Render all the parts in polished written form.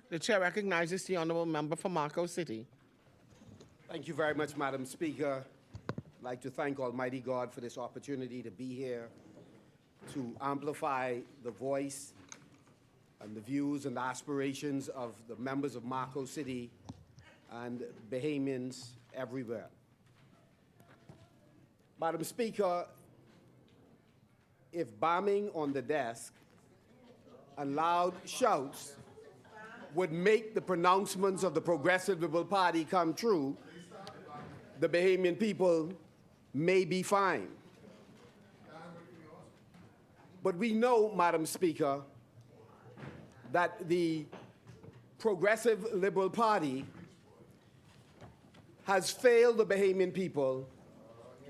The chair recognizes the honourable member for Marco City. Thank you very much, Madam Speaker. I'd like to thank Almighty God for this opportunity to be here to amplify the voice and the views and aspirations of the members of Marco City and Bahamians everywhere. Madam Speaker, if bombing on the desk and loud shouts would make the pronouncements of the Progressive Liberal Party come true, the Bahamian people may be fine. But we know, Madam Speaker, that the Progressive Liberal Party has failed the Bahamian people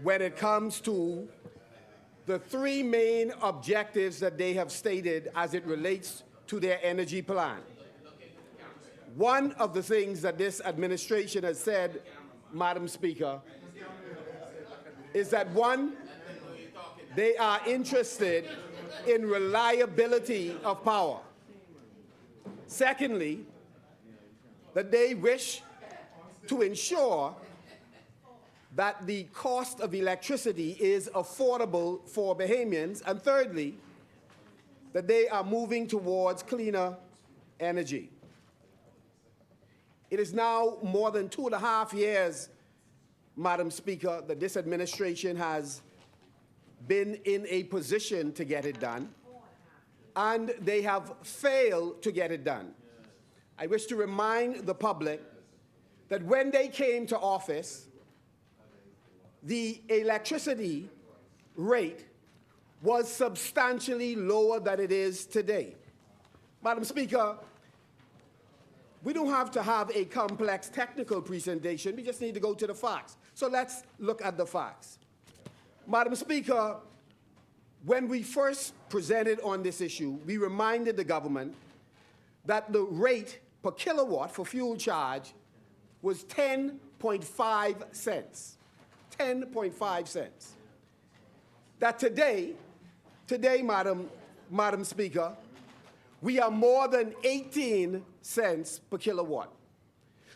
when it comes to the three main objectives that they have stated as it relates to their energy plan. One of the things that this administration has said, Madam Speaker, is that one, they are interested in reliability of power. Secondly, that they wish to ensure that the cost of electricity is affordable for Bahamians. And thirdly, that they are moving towards cleaner energy. It is now more than 2.5 years, Madam Speaker, that this administration has been in a position to get it done, and they have failed to get it done. I wish to remind the public that when they came to office, the electricity rate was substantially lower than it is today. Madam Speaker, we don't have to have a complex technical presentation. We just need to go to the facts. So let's look at the facts. Madam Speaker, when we first presented on this issue, we reminded the government that the rate per kilowatt for fuel charge was 10.5 cents. 10.5 cents. That today, Madam Speaker, we are more than 18 cents per kilowatt.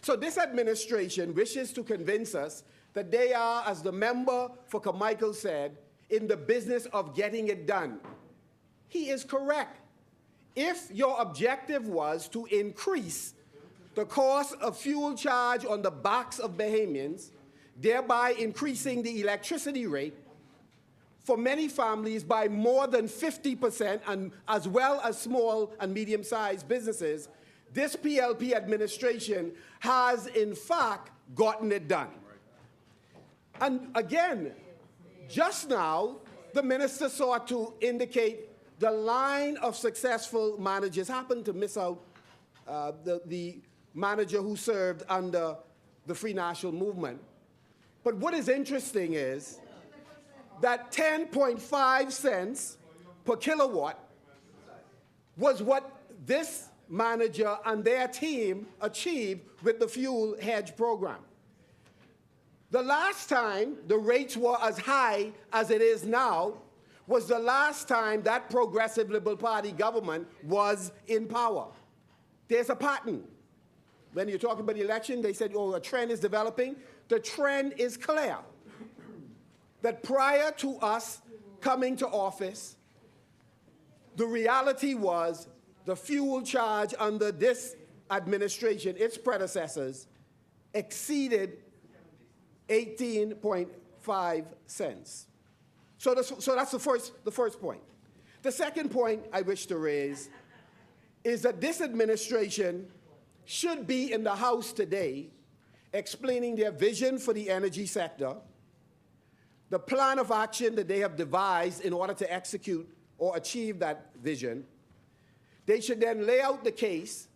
So this administration wishes to convince us that they are, as the member for Carmichael said, in the business of getting it done. He is correct. If your objective was to increase the cost of fuel charge on the backs of Bahamians, thereby increasing the electricity rate for many families by more than 50%, and as well as small and medium-sized businesses, this PLP administration has, in fact, gotten it done. And again, just now, the minister sought to indicate the line of successful managers. Happened to miss out the manager who served under the Free National Movement. But what is interesting is that 10.5 cents per kilowatt was what this manager and their team achieved with the fuel hedge program. The last time the rates were as high as it is now was the last time that Progressive Liberal Party government was in power. There's a pattern. When you're talking about the election, they said, oh, a trend is developing. The trend is clear that prior to us coming to office, the reality was the fuel charge under this administration, its predecessors, exceeded 18.5 cents. So that's the first point. The second point I wish to raise is that this administration should be in the House today explaining their vision for the energy sector, the plan of action that they have devised in order to execute or achieve that vision. They should then lay out the case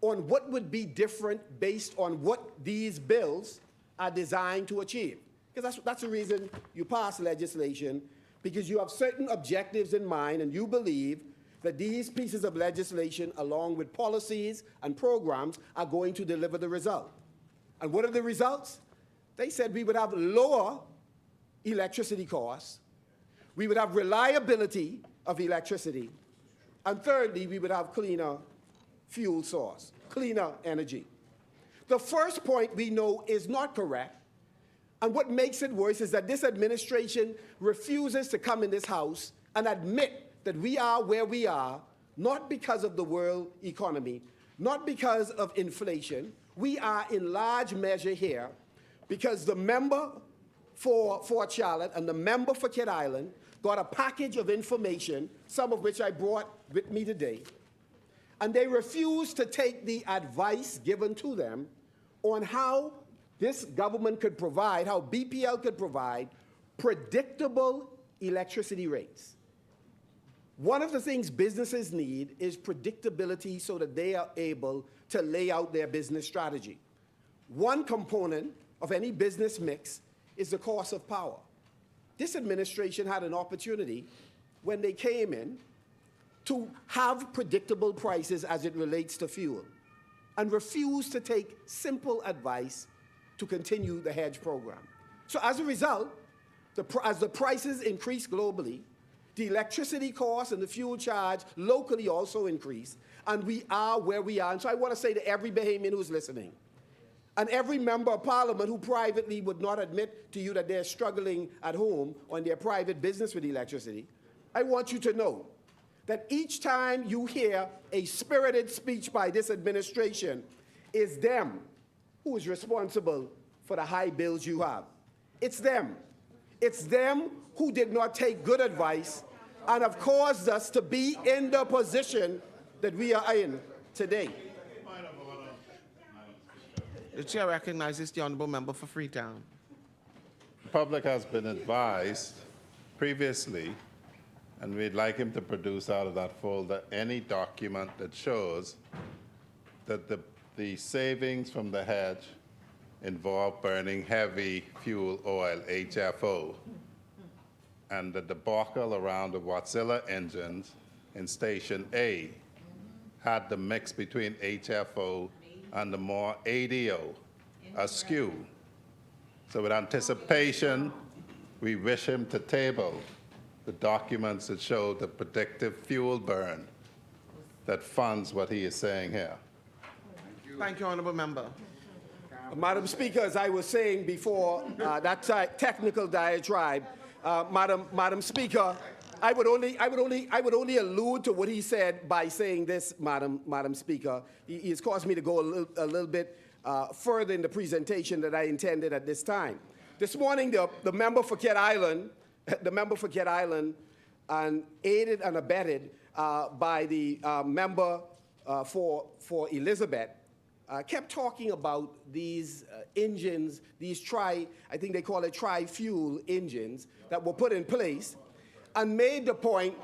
on what would be different based on what these bills are designed to achieve. Because that's the reason you pass legislation, because you have certain objectives in mind and you believe that these pieces of legislation, along with policies and programs, are going to deliver the result. And what are the results? They said we would have lower electricity costs, we would have reliability of electricity, and thirdly, we would have cleaner fuel source, cleaner energy. The first point we know is not correct. And what makes it worse is that this administration refuses to come in this House and admit that we are where we are, not because of the world economy, not because of inflation. We are in large measure here because the member for Fort Charlotte and the member for Kidd Island got a package of information, some of which I brought with me today, and they refused to take the advice given to them on how this government could provide, how BPL could provide predictable electricity rates. One of the things businesses need is predictability so that they are able to lay out their business strategy. One component of any business mix is the cost of power. This administration had an opportunity when they came in to have predictable prices as it relates to fuel and refused to take simple advice to continue the hedge program. So as a result, as the prices increase globally, the electricity costs and the fuel charge locally also increase, and we are where we are. And so I want to say to every Bahamian who's listening, and every member of parliament who privately would not admit to you that they're struggling at home on their private business with electricity, I want you to know that each time you hear a spirited speech by this administration, is them who is responsible for the high bills you have. It's them. It's them who did not take good advice and have caused us to be in the position that we are in today. The chair recognizes the honourable member for Freetown. The public has been advised previously, and we'd like him to produce out of that folder any document that shows that the savings from the hedge involve burning heavy fuel oil, HFO, and the debacle around the Watzilla engines in Station A had the mix between HFO and the more ADO askew. So with anticipation, we wish him to table the documents that show the predictive fuel burn that funds what he is saying here. Thank you, honourable member. Madam Speaker, as I was saying before that technical diatribe, Madam Speaker, I would only allude to what he said by saying this, Madam Speaker. He has caused me to go a little bit further in the presentation that I intended at this time. This morning, the member for Kidd Island, and aided and abetted by the member for Elizabeth, kept talking about these engines, I think they call it tri-fuel engines that were put in place, and made the point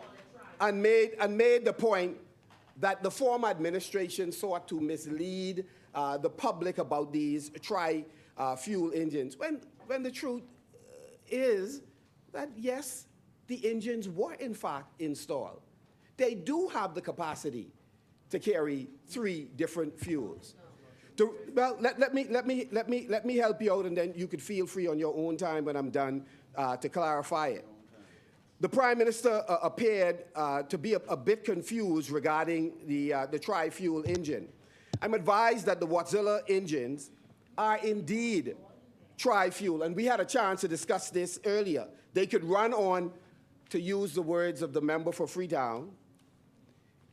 that the former administration sought to mislead the public about these tri-fuel engines. When the truth is that yes, the engines were in fact installed. They do have the capacity to carry 3 different fuels. Well, let me help you out, and then you could feel free on your own time when I'm done to clarify it. The Prime Minister appeared to be a bit confused regarding the tri-fuel engine. I'm advised that the Watzilla engines are indeed tri-fuel, and we had a chance to discuss this earlier. They could run on, to use the words of the member for Freetown,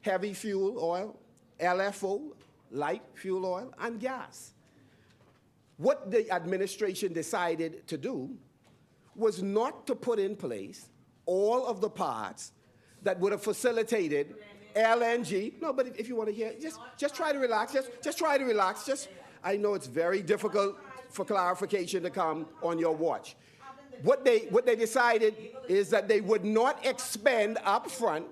heavy fuel oil, LFO, light fuel oil, and gas. What the administration decided to do was not to put in place all of the parts that would have facilitated LNG. No, but if you want to hear, just try to relax. Just try to relax. I know it's very difficult for clarification to come on your watch. What they decided is that they would not expend upfront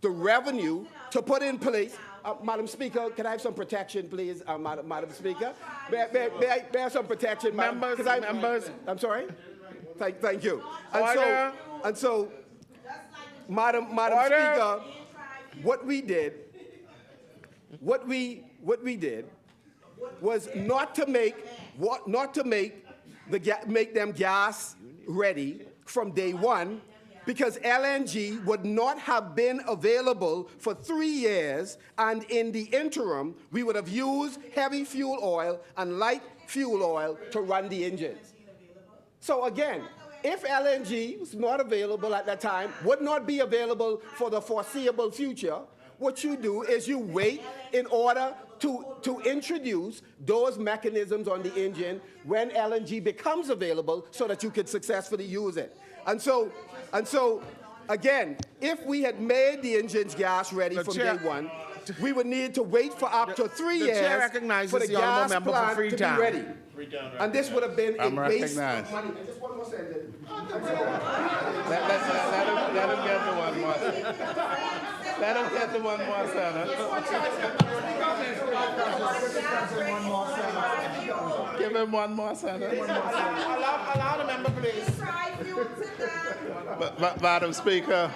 the revenue to put in place. Madam Speaker, can I have some protection, please, Madam Speaker? May I have some protection, Members. I'm sorry? Thank you. Order. And so, Madam Speaker, what we did was not to make them gas ready from day one, because LNG would not have been available for 3 years, and in the interim, we would have used heavy fuel oil and light fuel oil to run the engines. So again, if LNG was not available at that time, would not be available for the foreseeable future, what you do is you wait in order to introduce those mechanisms on the engine when LNG becomes available so that you could successfully use it. And so again, if we had made the engines gas ready from day one, we would need to wait for up to 3 The chair years recognizes for the the honourable gas member for plant to be Freetown. ready. And this would have been a I'm waste recognized. of money. And just one more sentence. Let him get the one more. Let him get the one more, Senator. Give him one more, Senator. Allow the member, please. But, Madam Speaker,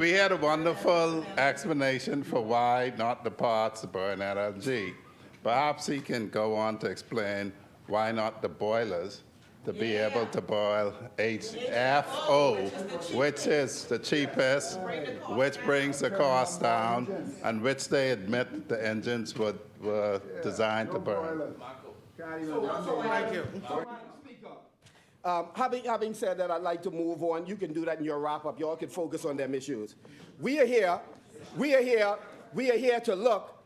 we had a wonderful explanation for why not the parts to burn LNG. Perhaps he can go on to explain why not the boilers to be able to boil HFO, which is the cheapest, which brings the cost down, and which they admit the engines were designed to burn. Thank you. Having said that, I'd like to move on. You can do that in your wrap-up. You all can focus on them issues. We are here to look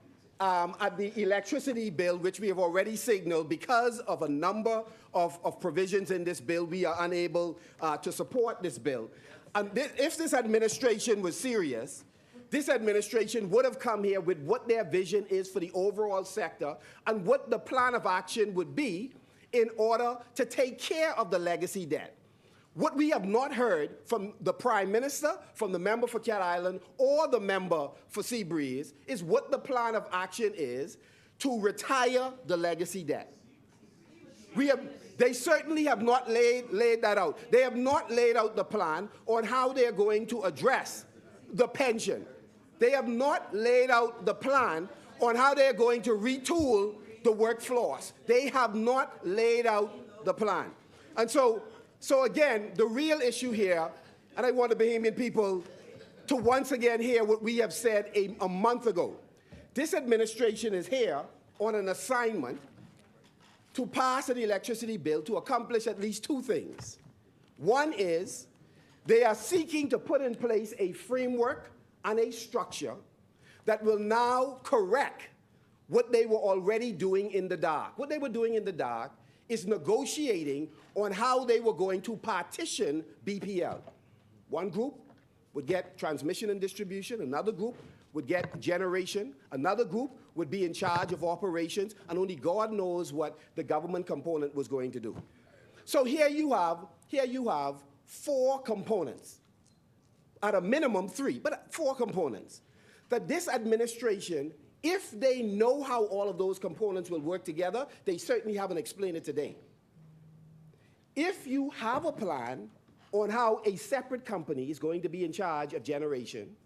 at the electricity bill, which we have already signaled because of a number of provisions in this bill, we are unable to support this bill. And if this administration was serious, this administration would have come here with what their vision is for the overall sector and what the plan of action would be in order to take care of the legacy debt. What we have not heard from the Prime Minister, from the member for Cat Island, or the member for Seabreeze is what the plan of action is to retire the legacy debt. They certainly have not laid that out. They have not laid out the plan on how they're going to address the pension. They have not laid out the plan on how they're going to retool the workforce. They have not laid out the plan. And so again, the real issue here, and I want the Bahamian people to once again hear what we have said a month ago. This administration is here on an assignment to pass an electricity bill to accomplish at least two things. One is they are seeking to put in place a framework and a structure that will now correct what they were already doing in the dark. What they were doing in the dark is negotiating on how they were going to partition BPL. One group would get transmission and distribution, another group would get generation, another group would be in charge of operations, and only God knows what the government component was going to do. So here you have four components, at a minimum three, but four components, that this administration, if they know how all of those components will work together, they certainly haven't explained it today. If you have a plan on how a separate company is going to be in charge of generation,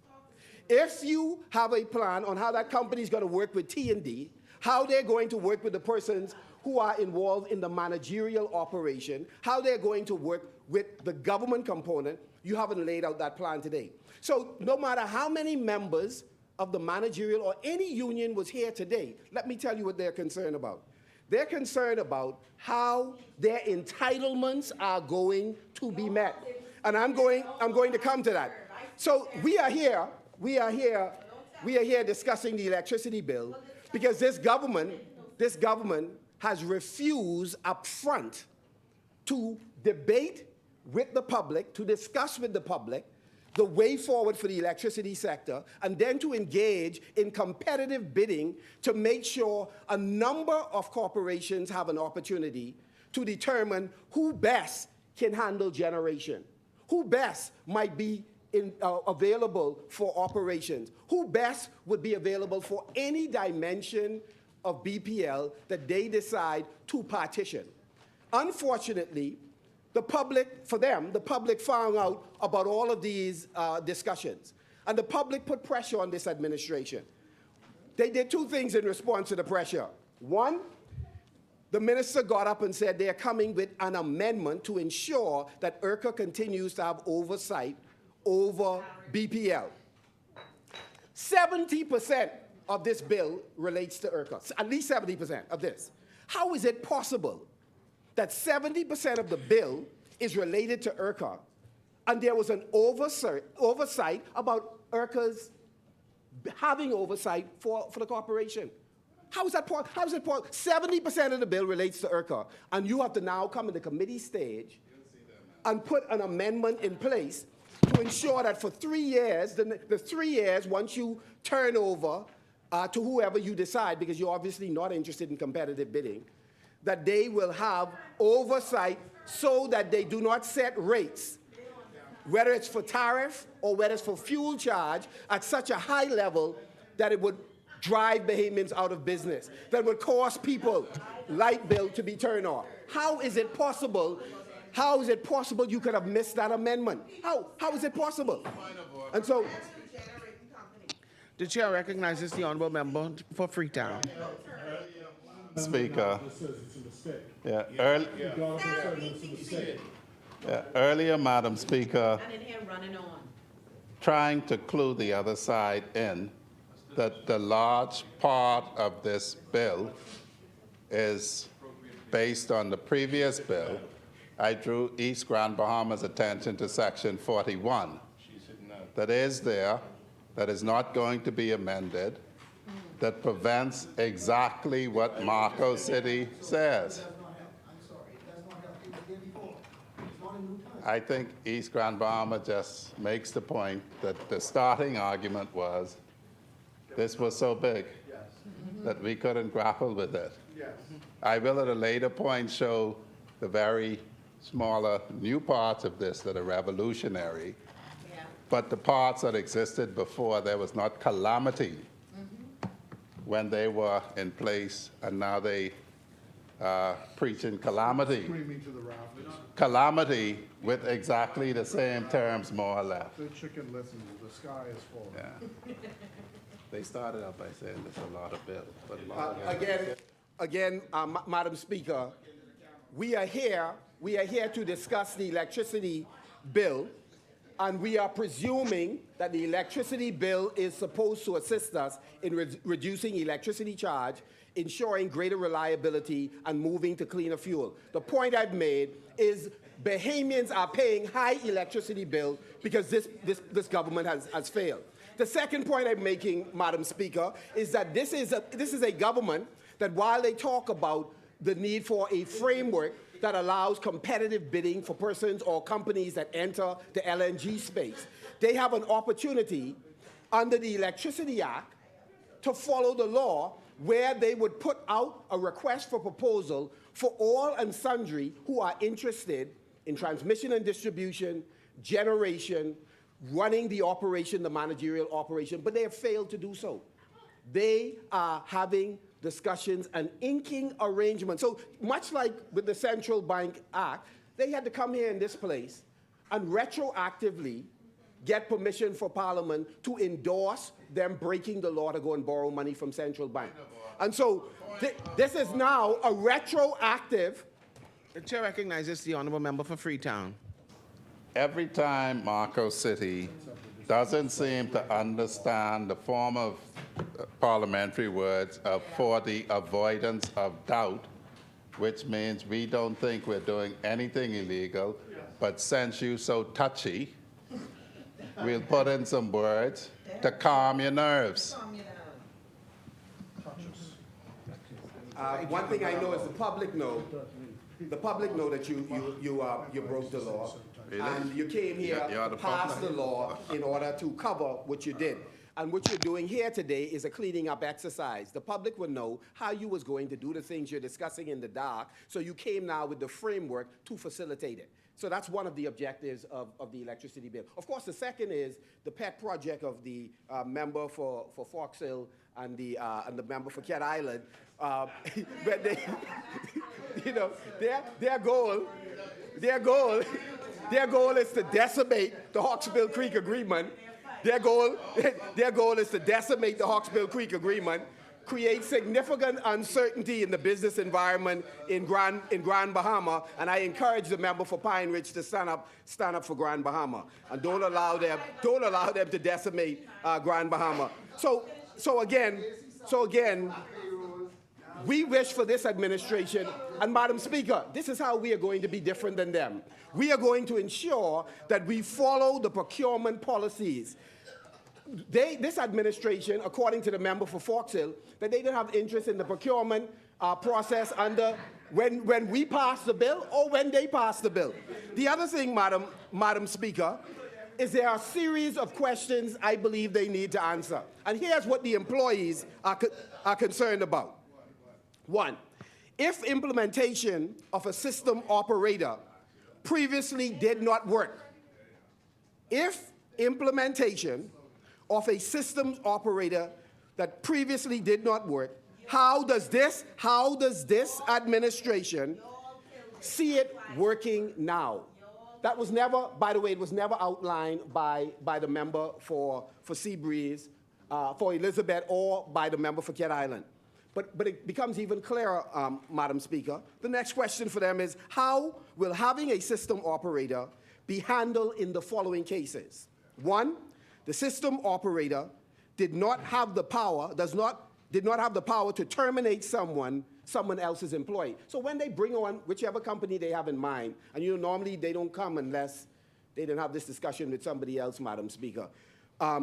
if you have a plan on how that company is going to work with T&D, how they're going to work with the persons who are involved in the managerial operation, how they're going to work with the government component, you haven't laid out that plan today. So no matter how many members of the managerial or any union was here today, let me tell you what they're concerned about. They're concerned about how their entitlements are going to be met. And I'm going to come to that. So we are here discussing the electricity bill because this government has refused up front to debate with the public, to discuss with the public the way forward for the electricity sector, and then to engage in competitive bidding to make sure a number of corporations have an opportunity to determine who best can handle generation, who best might be available for operations, who best would be available for any dimension of BPL that they decide to partition. Unfortunately, the public found out about all of these discussions. And the public put pressure on this administration. They did two things in response to the pressure. One, the minister got up and said they're coming with an amendment to ensure that IRCA continues to have oversight over BPL. 70% of this bill relates to IRCA, at least 70% of this. How is it possible that 70% of the bill is related to IRCA, and there was an oversight about IRCA's having oversight for the corporation? How is that possible? How is it possible? 70% of the bill relates to IRCA, and you have to now come in the committee stage and put an amendment in place to ensure that for 3 years, the 3 years, once you turn over to whoever you decide, because you're obviously not interested in competitive bidding, that they will have oversight so that they do not set rates, whether it's for tariff or whether it's for fuel charge, at such a high level that it would drive Bahamians out of business, that would cause people light bill to be turned off. How is it possible? How is it possible you could have missed that amendment? How is it possible? And so, The chair recognizes the honourable member for Freetown. Speaker. Yeah, earlier, Madam Speaker, And in here running on. trying to clue the other side in that the large part of this bill is based on the previous bill. I drew East Grand Bahama's attention to Section 41 that is there, that is not going to be amended, that prevents exactly what Marco City says. I think East Grand Bahama just makes the point that the starting argument was this was so big that we couldn't grapple with it. I will at a later point show the very smaller new parts of this that are revolutionary, but the parts that existed before, there was not calamity when they were in place, and now they preaching calamity. Screaming to the rafters. Calamity with exactly the same terms, more or less. The chicken listens, the sky is falling. Yeah. They started out by saying there's a lot of bills, but a lot of Again, Madam Speaker, we are here to discuss the electricity bill, and we are presuming that the electricity bill is supposed to assist us in reducing electricity charge, ensuring greater reliability, and moving to cleaner fuel. The point I've made is Bahamians are paying high electricity bill because this government has failed. The second point I'm making, Madam Speaker, is that this is a government that while they talk about the need for a framework that allows competitive bidding for persons or companies that enter the LNG space, they have an opportunity under the Electricity Act to follow the law where they would put out a request for proposal for all and sundry who are interested in transmission and distribution, generation, running the operation, the managerial operation, but they have failed to do so. They are having discussions and inking arrangements. So much like with the Central Bank Act, they had to come here in this place and retroactively get permission for Parliament to endorse them breaking the law to go and borrow money from Central Bank. And so this is now a retroactive. The chair recognizes the honourable member for Freetown. every time Marco City doesn't seem to understand the form of parliamentary words for the avoidance of doubt, which means we don't think we're doing anything illegal, but since you're so touchy, we'll put in some words to calm your nerves. One thing I know is the public know that you broke the law. Really? And you came here You're to the pass public. the law in order to cover what you did. And what you're doing here today is a cleaning up exercise. The public will know how you was going to do the things you're discussing in the dark, so you came now with the framework to facilitate it. So that's one of the objectives of the electricity bill. Of course, the second is the pet project of the member for Fox Hill and the member for Cat Island. But they, you know, their goal is to decimate the Hawksbill Creek Agreement. Their goal is to decimate the Hawksbill Creek Agreement, create significant uncertainty in the business environment in Grand Bahama, and I encourage the member for Pine Ridge to stand up for Grand Bahama, and don't allow them to decimate Grand Bahama. So again, we wish for this administration, and Madam Speaker, this is how we are going to be different than them. We are going to ensure that we follow the procurement policies. This administration, according to the member for Fox Hill, that they didn't have interest in the procurement process under when we passed the bill or when they passed the bill. The other thing, Madam Speaker, is there are a series of questions I believe they need to answer. And here's what the employees are concerned about. One, if implementation of a system operator previously did not work, if implementation of a systems operator that previously did not work, how does this administration see it working now? That was never, by the way, it was never outlined by the member for Seabreeze, for Elizabeth, or by the member for Cat Island. But it becomes even clearer, Madam Speaker. The next question for them is, how will having a system operator be handled in the following cases? One, the system operator did not have the power to terminate someone else's employee. So when they bring on whichever company they have in mind, and normally they don't come unless they didn't have this discussion with somebody else, Madam Speaker.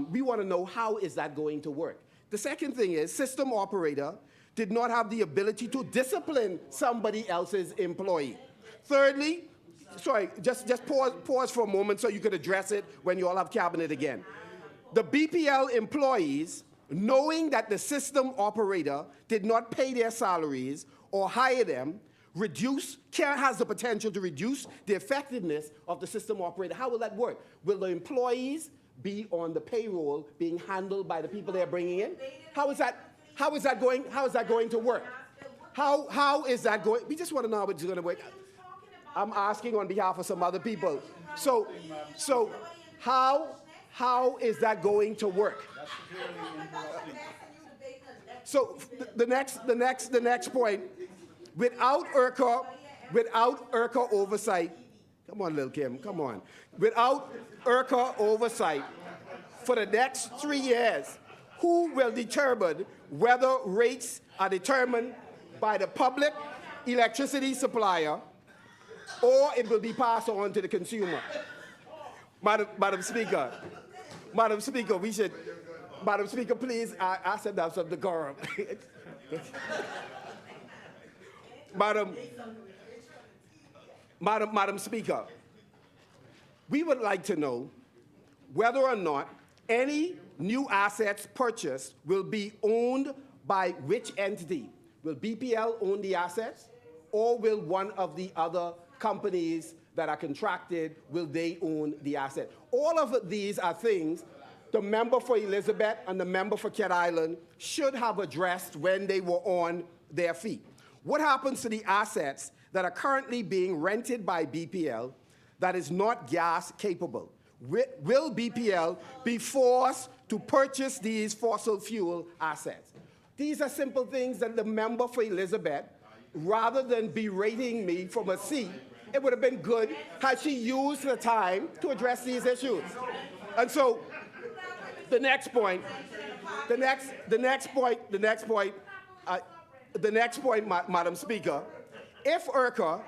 We want to know, how is that going to work? The second thing is, system operator did not have the ability to discipline somebody else's employee. Thirdly, sorry, just pause for a moment so you could address it when you all have cabinet again. The BPL employees, knowing that the system operator did not pay their salaries or hire them, has the potential to reduce the effectiveness of the system operator. How will that work? Will the employees be on the payroll being handled by the people they're bringing in? How is that going to work? How is that going? We just want to know how it's going to work. I'm asking on behalf of some other people. So how is that going to work? So the next point, without IRCA oversight, come on, Lil Kim, come on. Without IRCA oversight for the next 3 years, who will determine whether rates are determined by the public electricity supplier or it will be passed on to the consumer? Madam Speaker, Madam Speaker, please ask them to have some decorum. Madam Speaker, we would like to know whether or not any new assets purchased will be owned by which entity? Will BPL own the assets, or will one of the other companies that are contracted, will they own the asset? All of these are things the member for Elizabeth and the member for Cat Island should have addressed when they were on their feet. What happens to the assets that are currently being rented by BPL that is not gas capable? Will BPL be forced to purchase these fossil fuel assets? These are simple things that the member for Elizabeth, rather than berating me from a seat, it would have been good had she used the time to address these issues. And so, the next point, Madam Speaker, if IRCA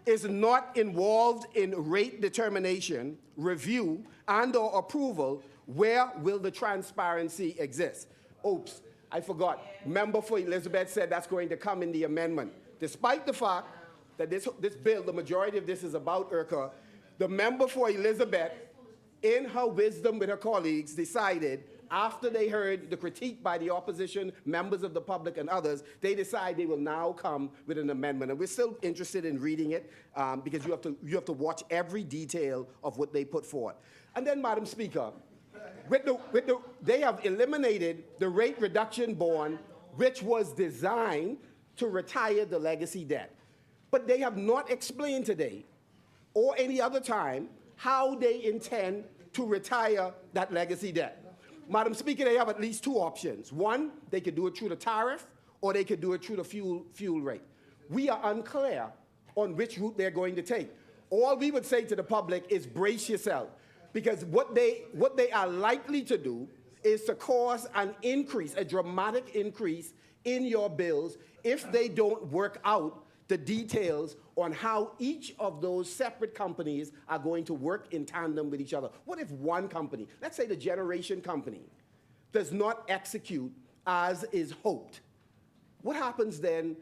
is not involved in rate determination, review, and/or approval, where will the transparency exist? Oops, I forgot. Member for Elizabeth said that's going to come in the amendment. Despite the fact that this bill, the majority of this is about IRCA, the member for Elizabeth, in her wisdom with her colleagues, decided, after they heard the critique by the opposition, members of the public and others, they decide they will now come with an amendment. And we're still interested in reading it because you have to watch every detail of what they put forward. And then, Madam Speaker, they have eliminated the rate reduction bond, which was designed to retire the legacy debt. But they have not explained today or any other time how they intend to retire that legacy debt. Madam Speaker, they have at least two options. One, they could do it through the tariff, or they could do it through the fuel rate. We are unclear on which route they're going to take. All we would say to the public is brace yourself, because what they are likely to do is to cause an increase, a dramatic increase in your bills if they don't work out the details on how each of those separate companies are going to work in tandem with each other. What if one company, let's say the generation company, does not execute as is hoped? What happens then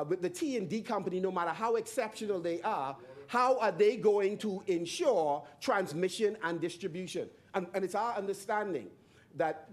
with the T&D company, no matter how exceptional they are? How are they going to ensure transmission and distribution? And it's our understanding that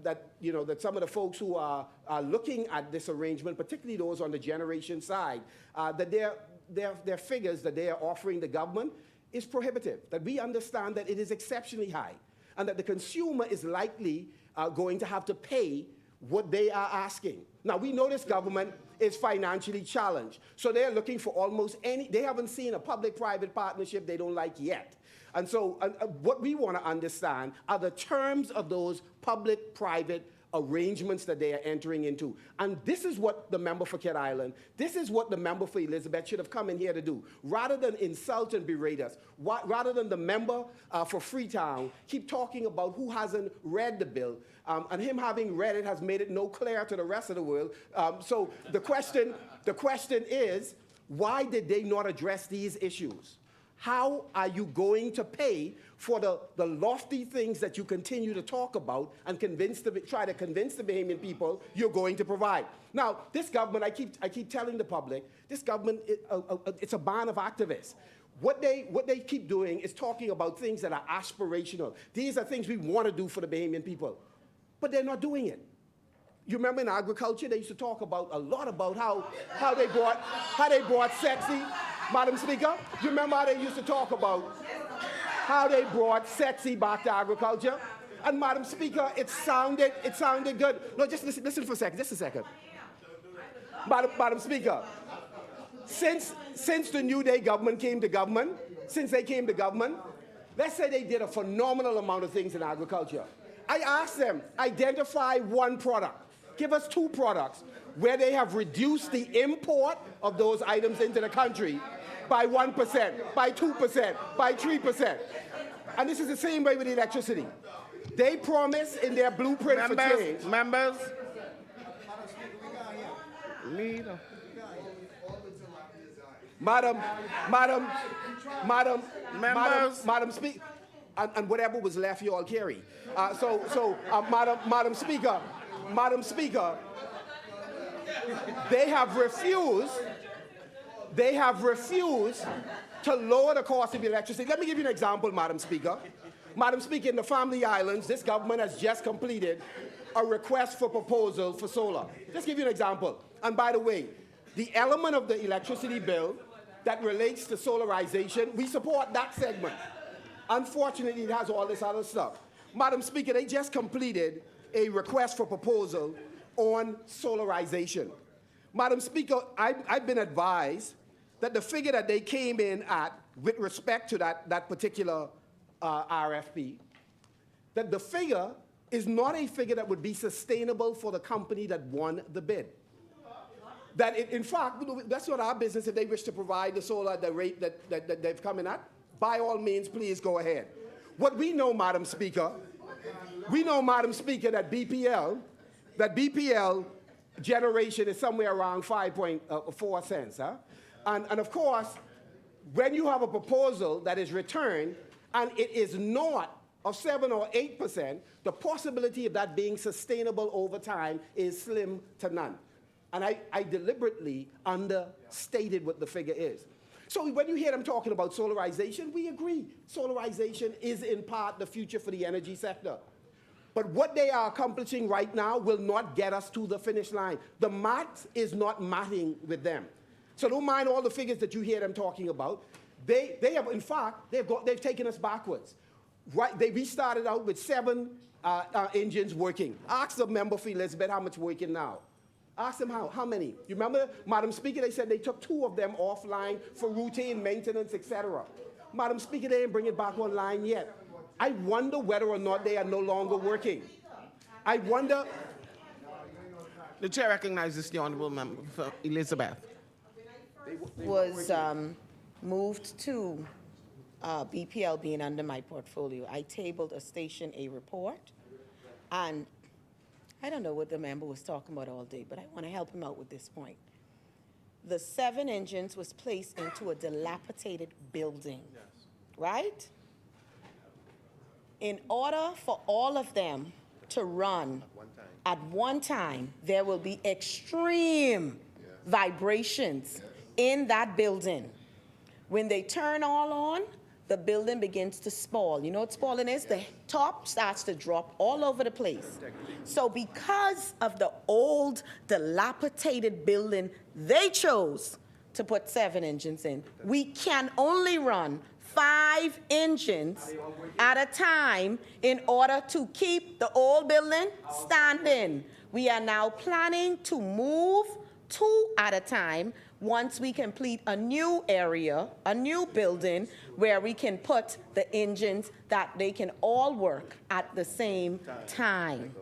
some of the folks who are looking at this arrangement, particularly those on the generation side, that their figures that they are offering the government is prohibitive, that we understand that it is exceptionally high, and that the consumer is likely going to have to pay what they are asking. Now, we know this government is financially challenged, so they're looking for almost they haven't seen a public-private partnership they don't like yet. And so what we want to understand are the terms of those public-private arrangements that they are entering into. And this is what the member for Kent Island, this is what the member for Elizabeth should have come in here to do. Rather than insult and berate us, rather than the member for Freetown keep talking about who hasn't read the bill, and him having read it has made it no clearer to the rest of the world. So the question is, why did they not address these issues? How are you going to pay for the lofty things that you continue to talk about and try to convince the Bahamian people you're going to provide? Now, this government, I keep telling the public, this government, it's a band of activists. What they keep doing is talking about things that are aspirational. These are things we want to do for the Bahamian people, but they're not doing it. You remember in agriculture, they used to talk a lot about how they brought sexy. Madam Speaker, do you remember how they used to talk about how they brought sexy back to agriculture? And Madam Speaker, it sounded good. No, just listen for a second, just a second. Madam Speaker, since the New Day government came to government, let's say they did a phenomenal amount of things in agriculture. I asked them, identify one product. Give us two products where they have reduced the import of those items into the country by 1%, by 2%, by 3%. And this is the same way with electricity. They promise in their blueprint for change. Members. Leader. Madam Speaker, and whatever was left, you all carry. Madam Speaker, they have refused to lower the cost of electricity. Let me give you an example, Madam Speaker. Madam Speaker, in the Family Islands, this government has just completed a request for proposal for solar. Just give you an example. And by the way, the element of the electricity bill that relates to solarization, we support that segment. Unfortunately, it has all this other stuff. Madam Speaker, they just completed a request for proposal on solarization. Madam Speaker, I've been advised that the figure that they came in at with respect to that particular RFP, that the figure is not a figure that would be sustainable for the company that won the bid. That in fact, that's not our business. If they wish to provide the solar at the rate that they've come in at, by all means, please go ahead. What we know, Madam Speaker, that BPL generation is somewhere around 5.4 cents. Huh? And of course, when you have a proposal that is returned and it is not of 7 or 8%, the possibility of that being sustainable over time is slim to none. And I deliberately understated what the figure is. So when you hear them talking about solarization, we agree. Solarization is in part the future for the energy sector. But what they are accomplishing right now will not get us to the finish line. The math is not matting with them. So don't mind all the figures that you hear them talking about. They have, in fact, they've taken us backwards. Right? We started out with 7 engines working. Ask the member for Elizabeth how much working now. Ask them how many. You remember, Madam Speaker, they said they took 2 of them offline for routine maintenance, etc. Madam Speaker, they didn't bring it back online yet. I wonder whether or not they are no longer working. I wonder, The chair recognizes the honorable member for Elizabeth. Was moved to BPL being under my portfolio. I tabled a Station A report, and I don't know what the member was talking about all day, but I want to help him out with this point. The 7 engines was placed into a dilapidated building, right? In order for all of them to run at one time, there will be extreme vibrations in that building. When they turn all on, the building begins to spoil. You know what spoiling is? The top starts to drop all over the place. So because of the old, dilapidated building they chose to put 7 engines in, we can only run 5 engines at a time in order to keep the old building standing. We are now planning to move 2 at a time once we complete a new area, a new building, where we can put the engines that they can all work at the same time.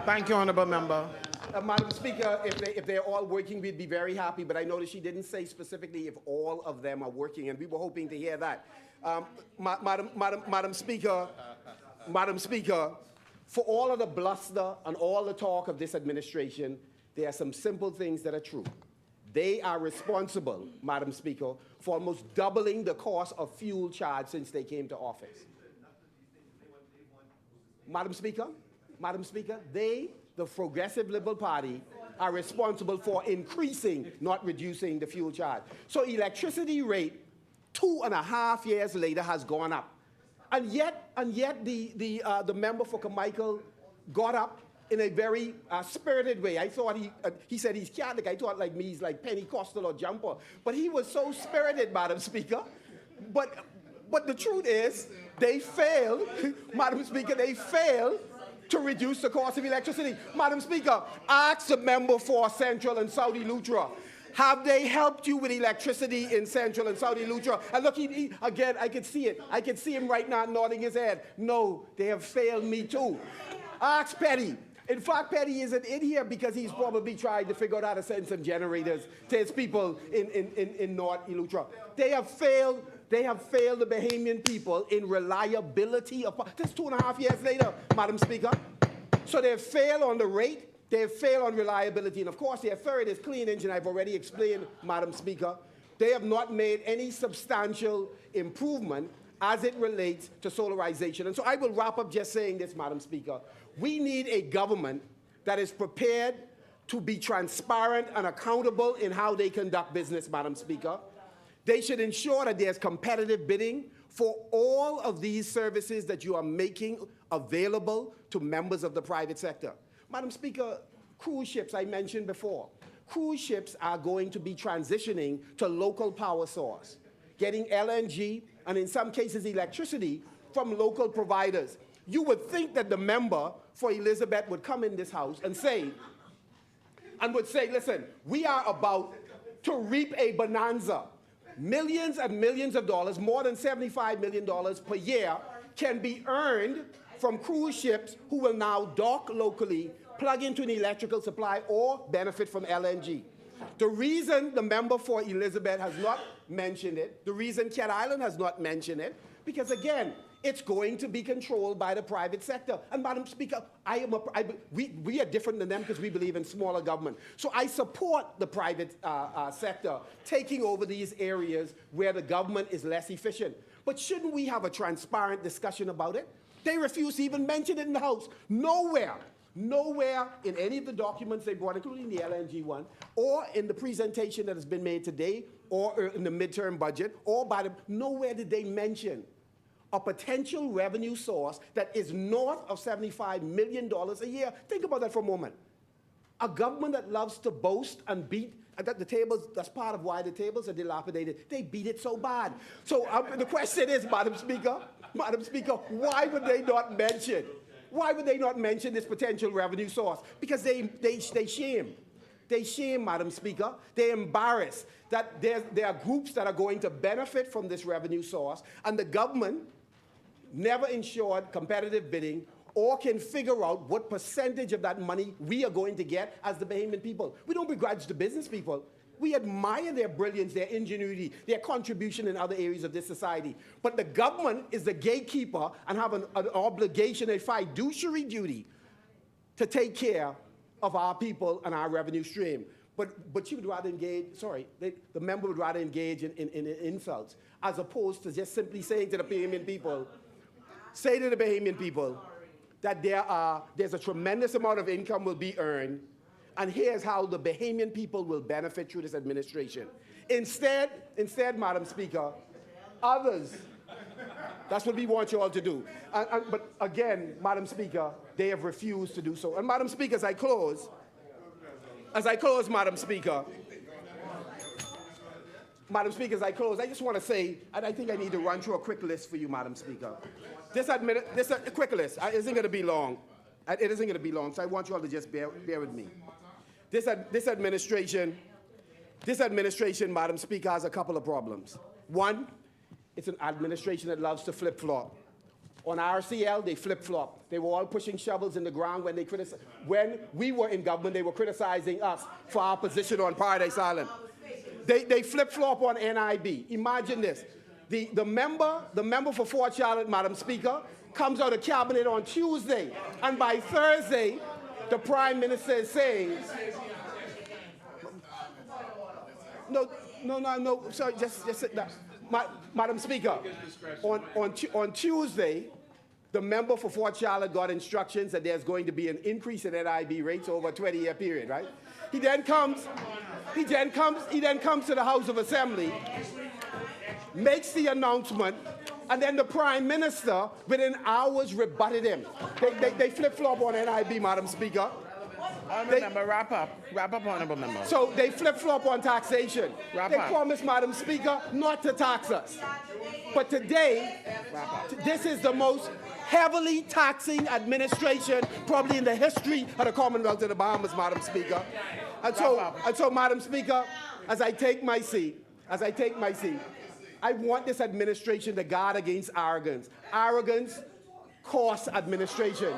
Thank you, honorable member. Madam Speaker, if they're all working, we'd be very happy, but I noticed she didn't say specifically if all of them are working, and we were hoping to hear that. Madam Speaker, for all of the bluster and all the talk of this administration, there are some simple things that are true. They are responsible, Madam Speaker, for almost doubling the cost of fuel charge since they came to office. Madam Speaker, they, the Progressive Liberal Party, are responsible for increasing, not reducing the fuel charge. So electricity rate, 2.5 years later, has gone up. And yet the member for Carmichael got up in a very spirited way. I thought he said he's Catholic. I thought like me, he's like Pentecostal or jumper. But he was so spirited, Madam Speaker. But the truth is, they failed, Madam Speaker, they failed to reduce the cost of electricity. Madam Speaker, ask the member for Central and Saudi Lutra. Have they helped you with electricity in Central and Saudi Lutra? And look, again, I can see it. I can see him right now nodding his head. No, they have failed me too. Ask Petty. In fact, Petty isn't in here because he's probably trying to figure out how to send some generators to his people in North Elutra. They have failed the Bahamian people in reliability of power. This 2.5 years later, Madam Speaker. So they have failed on the rate, they have failed on reliability, and of course their third is clean engine. I've already explained, Madam Speaker. They have not made any substantial improvement as it relates to solarization. And so I will wrap up just saying this, Madam Speaker. We need a government that is prepared to be transparent and accountable in how they conduct business, Madam Speaker. They should ensure that there's competitive bidding for all of these services that you are making available to members of the private sector. Madam Speaker, cruise ships, I mentioned before. Cruise ships are going to be transitioning to local power source, getting LNG and in some cases electricity from local providers. You would think that the member for Elizabeth would come in this house and would say, listen, we are about to reap a bonanza. Millions and millions of dollars, more than $75 million per year, can be earned from cruise ships who will now dock locally, plug into an electrical supply, or benefit from LNG. The reason the member for Elizabeth has not mentioned it, the reason Cat Island has not mentioned it, because again, it's going to be controlled by the private sector. And Madam Speaker, we are different than them because we believe in smaller government. So I support the private sector taking over these areas where the government is less efficient. But shouldn't we have a transparent discussion about it? They refuse to even mention it in the House. Nowhere in any of the documents they brought, including the LNG one, or in the presentation that has been made today, or in the midterm budget, or nowhere did they mention a potential revenue source that is north of $75 million a year. Think about that for a moment. A government that loves to boast and beat the tables, that's part of why the tables are dilapidated. They beat it so bad. So the question is, Madam Speaker, why would they not mention? Why would they not mention this potential revenue source? Because they shame. They shame, Madam Speaker. They embarrass that there are groups that are going to benefit from this revenue source, and the government never ensured competitive bidding or can figure out what percentage of that money we are going to get as the Bahamian people. We don't begrudge the business people. We admire their brilliance, their ingenuity, their contribution in other areas of this society. But the government is the gatekeeper and have an obligation, a fiduciary duty to take care of our people and our revenue stream. But she would rather engage, the member would rather engage in insults as opposed to just simply saying to the Bahamian people, that there's a tremendous amount of income will be earned, and here's how the Bahamian people will benefit through this administration. Instead, Madam Speaker, others, that's what we want you all to do. But again, Madam Speaker, they have refused to do so. And Madam Speaker, as I close, Madam Speaker, I just want to say, and I think I need to run through a quick list for you, Madam Speaker. A quick list. It isn't going to be long. It isn't going to be long, so I want you all to just bear with me. This administration, Madam Speaker, has a couple of problems. One, it's an administration that loves to flip-flop. On RCL, they flip-flop. They were all pushing shovels in the ground when we were in government, they were criticizing us for our position on Paradise Island. They flip-flop on NIB. Imagine this. The member for Fort Charlotte, Madam Speaker, comes out of cabinet on Tuesday, and by Thursday, the Prime Minister is saying, no, sorry, just sit down. Madam Speaker, on Tuesday, the member for Fort Charlotte got instructions that there's going to be an increase in NIB rates over a 20-year period, right? He then comes to the House of Assembly, makes the announcement, and then the Prime Minister, within hours, rebutted him. They flip-flop on NIB, Madam Speaker. Honourable member, wrap up. Wrap up, honourable member. So they flip-flop on taxation. Wrap They up. promised, Madam Speaker, not to tax us. But today, this is the most heavily taxing administration probably in the history of the Commonwealth of the Bahamas, Madam Speaker. And so, Madam Speaker, as I take my seat, I want this administration to guard against arrogance. Arrogance costs administration.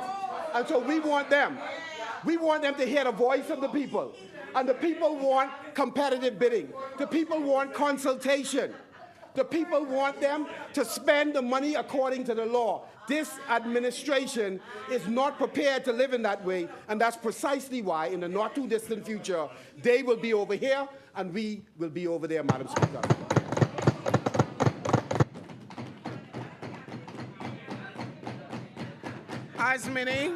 And so we want them to hear the voice of the people. And the people want competitive bidding. The people want consultation. The people want them to spend the money according to the law. This administration is not prepared to live in that way, and that's precisely why, in the not too distant future, they will be over here and we will be over there, Madam Speaker. As many